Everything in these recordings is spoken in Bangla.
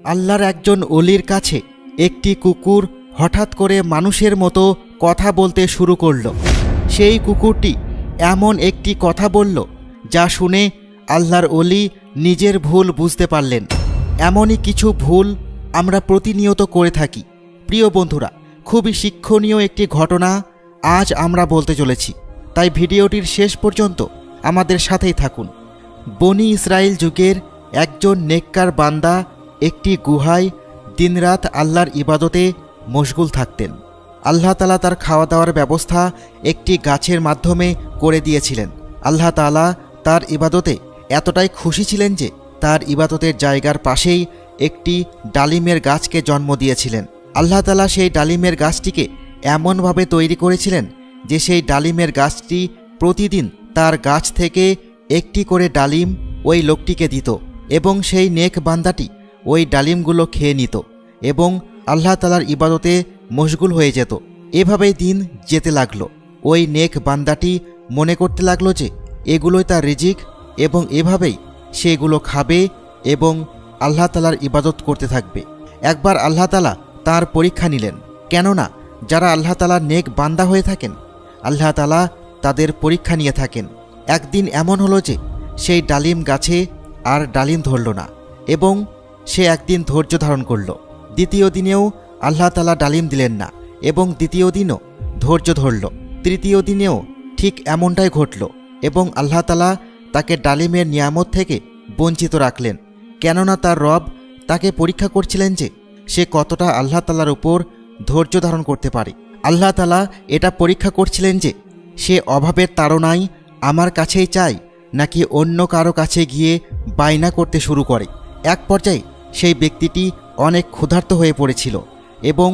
আল্লাহর একজন ওলির কাছে একটি কুকুর হঠাৎ করে মানুষের মতো কথা বলতে শুরু করল। সেই কুকুরটি এমন একটি কথা বলল যা শুনে আল্লাহর ওলি নিজের ভুল বুঝতে পারলেন। এমনই কিছু ভুল আমরা প্রতিনিয়ত করে থাকি। প্রিয় বন্ধুরা, খুবই শিক্ষণীয় একটি ঘটনা আজ আমরা বলতে চলেছি, তাই ভিডিওটির শেষ পর্যন্ত আমাদের সাথেই থাকুন। বনি ইসরায়েল যুগের একজন নেককার বান্দা একটি গুহায় দিনরাত আল্লাহর ইবাদতে মশগুল থাকতেন। আল্লাহ তাআলা তার খাওয়া দাওয়ার ব্যবস্থা একটি গাছের মাধ্যমে করে দিয়েছিলেন। আল্লাহ তাআলা তার ইবাদতে এতটাই খুশি ছিলেন যে তার ইবাদতের জায়গার পাশেই একটি ডালিমের গাছকে জন্ম দিয়েছিলেন। আল্লাহ তাআলা সেই ডালিমের গাছটিকে এমনভাবে তৈরি করেছিলেন যে সেই ডালিমের গাছটি প্রতিদিন তার গাছ থেকে একটি করে ডালিম ওই লোকটিকে দিত এবং সেই নেক বান্দাটি ওই ডালিমগুলো খেয়ে নিত এবং আল্লাহ তাআলার ইবাদতে মশগুল হয়ে যেত। এভাবেই দিন যেতে লাগলো। ওই নেক বান্দাটি মনে করতে লাগলো যে এগুলোই তার রিজিক এবং এভাবেই সেগুলো খাবে এবং আল্লাহ তাআলার ইবাদত করতে থাকবে। একবার আল্লাহ তাআলা তার পরীক্ষা নিলেন, কেননা যারা আল্লাহ তাআলার নেক বান্দা হয়ে থাকেন আল্লাহ তাআলা তাদের পরীক্ষা নিয়ে থাকেন। একদিন এমন হলো যে সেই ডালিম গাছে আর ডালিম ধরল না এবং সে একদিন ধৈর্য ধারণ করল। দ্বিতীয় দিনেও আল্লাহ তাআলা ডালিম দিলেন না এবং দ্বিতীয় দিনও ধৈর্য ধরল। তৃতীয় দিনেও ঠিক এমনটাই ঘটল এবং আল্লাহ তাআলা তাকে ডালিমের নিয়ামত থেকে বঞ্চিত রাখলেন, কেননা তার রব তাকে পরীক্ষা করছিলেন যে সে কতটা আল্লাহ তাআলার উপর ধৈর্য ধারণ করতে পারে। আল্লাহ তাআলা এটা পরীক্ষা করছিলেন যে সে অভাবের তাড়নায় আমার কাছেই চায় নাকি অন্য কারো কাছে গিয়ে বায়না করতে শুরু করে। এক পর্যায়ে সেই ব্যক্তিটি অনেক ক্ষুধার্ত হয়ে পড়েছিল এবং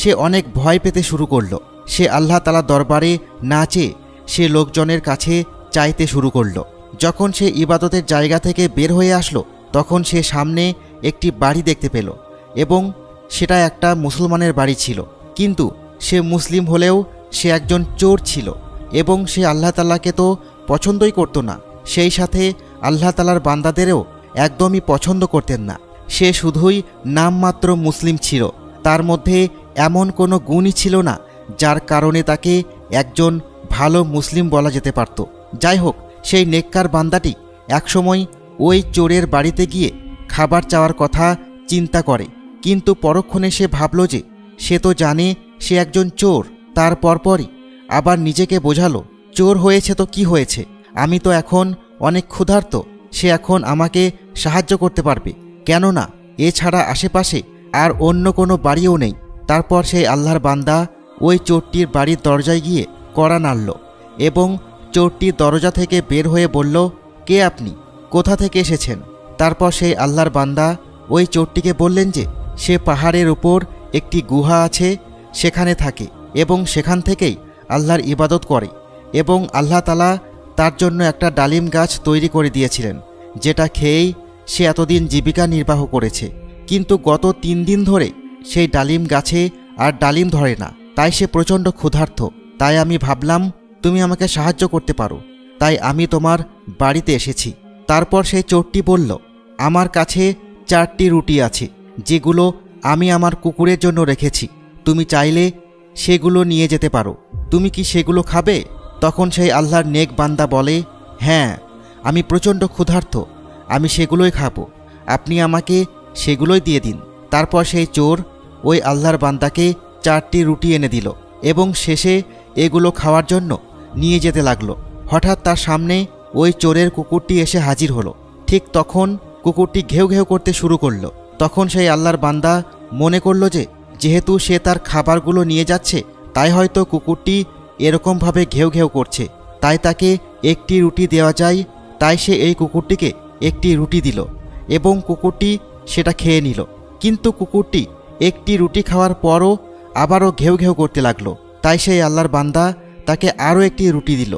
সে অনেক ভয় পেতে শুরু করল। সে আল্লাহ তাআলার দরবারে না চেয়ে সে লোকজনের কাছে চাইতে শুরু করল। যখন সে ইবাদতের জায়গা থেকে বের হয়ে আসলো তখন সে সামনে একটি বাড়ি দেখতে পেল এবং সেটা একটা মুসলমানের বাড়ি ছিল, কিন্তু সে মুসলিম হলেও সে একজন চোর ছিল এবং সে আল্লাহ তাআলাকে তো পছন্দই করত না, সেই সাথে আল্লাহ তাআলার বান্দাদেরও একদমই পছন্দ করতেন না। সে শুধুই নামমাত্র মুসলিম ছিল, তার মধ্যে এমন কোনো গুণই ছিল না যার কারণে তাকে একজন ভালো মুসলিম বলা যেতে পারত। যাই হোক, সেই নেককার বান্দাটি একসময় ওই চোরের বাড়িতে গিয়ে খাবার চাওয়ার কথা চিন্তা করে, কিন্তু পরক্ষণে সে ভাবল যে সে তো জানে সে একজন চোর। তার পরপরই আবার নিজেকে বোঝালো, চোর হয়েছে তো কি হয়েছে, আমি তো এখন অনেক ক্ষুধার্ত, সে এখন আমাকে সাহায্য করতে পারবে, কেননা এছাড়া আশেপাশে আর অন্য কোনো বাড়িও নেই। তারপর সেই আল্লাহর বান্দা ওই চোরটির বাড়ির দরজায় গিয়ে কড়া নাড়ল এবং চোরটির দরজা থেকে বের হয়ে বলল, কে আপনি, কোথা থেকে এসেছেন? তারপর সেই আল্লাহর বান্দা ওই চোরটিকে বললেন যে সে পাহাড়ের উপর একটি গুহা আছে সেখানে থাকে এবং সেখান থেকেই আল্লাহর ইবাদত করে এবং আল্লাহ তাআলা তার জন্য একটা ডালিম গাছ তৈরি করে দিয়েছিলেন, যেটা খেয়েই সে এতদিন জীবিকা নির্বাহ করেছে। কিন্তু গত 3 দিন ধরে সেই ডালিম গাছে আর ডালিম ধরে না, তাই সে প্রচণ্ড ক্ষুধার্ত। তাই আমি ভাবলাম তুমি আমাকে সাহায্য করতে পারো, তাই আমি তোমার বাড়িতে এসেছি। তারপর সেই চোরটি বলল, আমার কাছে 4টি রুটি আছে যেগুলো আমি আমার কুকুরের জন্য রেখেছি, তুমি চাইলে সেগুলো নিয়ে যেতে পারো, তুমি কি সেগুলো খাবে? তখন সেই আল্লাহর নেক বান্দা বলে, হ্যাঁ, আমি প্রচণ্ড ক্ষুধার্ত, আমি সেগুলোই খাবো, আপনি আমাকে সেগুলোই দিয়ে দিন। তারপর সেই চোর ওই আল্লাহর বান্দাকে 4টি রুটি এনে দিল এবং শেষে এগুলো খাওয়ার জন্য নিয়ে যেতে লাগলো। হঠাৎ তার সামনে ওই চোরের কুকুরটি এসে হাজির হলো। ঠিক তখন কুকুরটি ঘেউ ঘেউ করতে শুরু করলো। তখন সেই আল্লাহর বান্দা মনে করলো যে যেহেতু সে তার খাবারগুলো নিয়ে যাচ্ছে তাই হয়তো কুকুরটি এরকমভাবে ঘেউ ঘেউ করছে, তাই তাকে একটি রুটি দেওয়া যায়। তাই সে এই কুকুরটিকে একটি রুটি দিল এবং কুকুরটি সেটা খেয়ে নিল। কিন্তু কুকুরটি একটি রুটি খাওয়ার পরও আবারও ঘেউ ঘেউ করতে লাগলো। তাই সেই আল্লাহর বান্দা তাকে আরও একটি রুটি দিল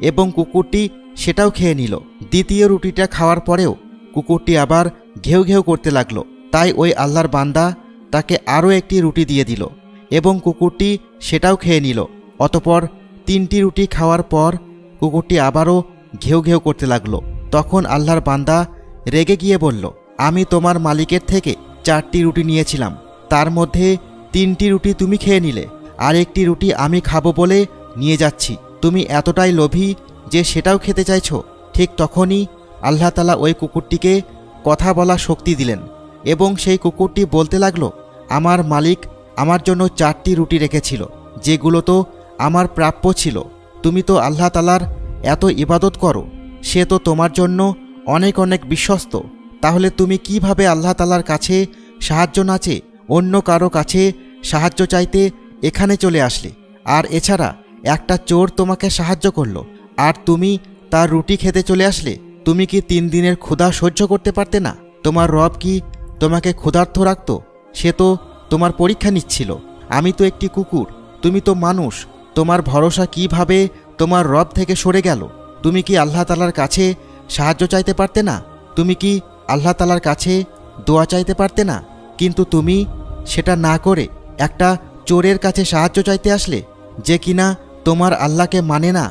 এবং কুকুরটি সেটাও খেয়ে নিল। দ্বিতীয় রুটিটা খাওয়ার পরেও কুকুরটি আবার ঘেউ ঘেউ করতে লাগলো। তাই ওই আল্লাহর বান্দা তাকে আরও একটি রুটি দিয়ে দিল এবং কুকুরটি সেটাও খেয়ে নিল। অতপর 3টি রুটি খাওয়ার পর কুকুরটি আবারও ঘেউ ঘেউ করতে লাগলো। তখন আল্লাহর বান্দা রেগে গিয়ে বলল, আমি তোমার মালিকের থেকে 4টি রুটি নিয়েছিলাম, তার মধ্যে 3টি রুটি তুমি খেয়ে নিলে, আর একটি রুটি আমি খাবো বলে নিয়ে যাচ্ছি। তুমি এতটাই লোভী যে সেটাও খেতে চাইছো। ঠিক তখনই আল্লাহ তাআলা ওই কুকুরটিকে কথা বলার শক্তি দিলেন এবং সেই কুকুরটি বলতে লাগলো, আমার মালিক আমার জন্য 4টি রুটি রেখেছিল, যেগুলো তো আমার প্রাপ্য ছিল। তুমি তো আল্লাহ তাআলার এত ইবাদত করো, সে তো তোমার জন্য অনেক অনেক বিশ্বস্ত। তাহলে তুমি কিভাবে আল্লাহ তাআলার কাছে সাহায্য না চেয়ে অন্য কারো কাছে সাহায্য চাইতে এখানে চলে আসলে? আর এছাড়া একটা চোর তোমাকে সাহায্য করলো আর তুমি তার রুটি খেতে চলে আসলে? তুমি কি 3 দিনের ক্ষুধা সহ্য করতে পারতে না? তোমার রব কি তোমাকে ক্ষুধার্ত রাখত? সে তো তোমার পরীক্ষা নিচ্ছিল। আমি তো একটি কুকুর, তুমি তো মানুষ। তোমার ভরসা কিভাবে তোমার রব থেকে সরে গেল? তুমি কি আল্লাহ তাআলার কাছে সাহায্য চাইতে পারতে না? তুমি কি আল্লাহ তাআলার কাছে দোয়া চাইতে পারতে না? কিন্তু তুমি সেটা না করে একটা চোরের কাছে সাহায্য চাইতে আসলে, যে কিনা তোমার আল্লাহকে মানে না।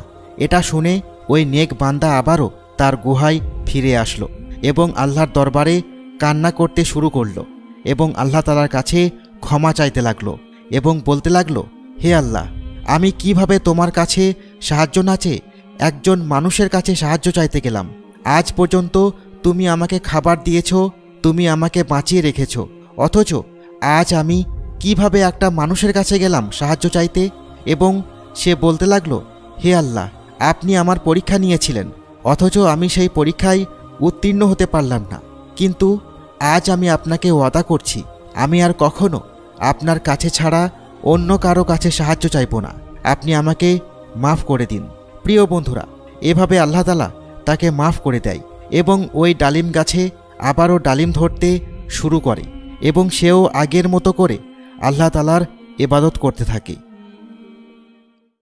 এটা শুনে ওই নেক বান্দা আবারও তার গুহায় ফিরে আসলো এবং আল্লাহর দরবারে কান্না করতে শুরু করলো এবং আল্লাহ তাআলার কাছে ক্ষমা চাইতে লাগলো এবং বলতে লাগলো, হে আল্লাহ, আমি কিভাবে তোমার কাছে সাহায্য না চেয়ে একজন মানুষের কাছে সাহায্য চাইতে গেলাম? আজ পর্যন্ত তুমি আমাকে খাবার দিয়েছ, তুমি আমাকে বাঁচিয়ে রেখেছ, অথচ আজ আমি কিভাবে একটা মানুষের কাছে গেলাম সাহায্য চাইতে? এবং সে বলতে লাগলো, হে আল্লাহ, আপনি আমার পরীক্ষা নিয়েছিলেন, অথচ আমি সেই পরীক্ষায় উত্তীর্ণ হতে পারলাম না। কিন্তু আজ আমি আপনাকে ওয়াদা করছি, আমি আর কখনো আপনার কাছে ছাড়া অন্য কারো কাছে সাহায্য চাইব না। আপনি আমাকে মাফ করে দিন। প্রিয় বন্ধুরা, এভাবে আল্লাহ তাআলা তাকে মাফ করে দেয় এবং ওই ডালিম গাছে আবারও ডালিম ধরতে শুরু করে এবং সেও আগের মতো করে আল্লাহ তাআলার ইবাদত করতে থাকে।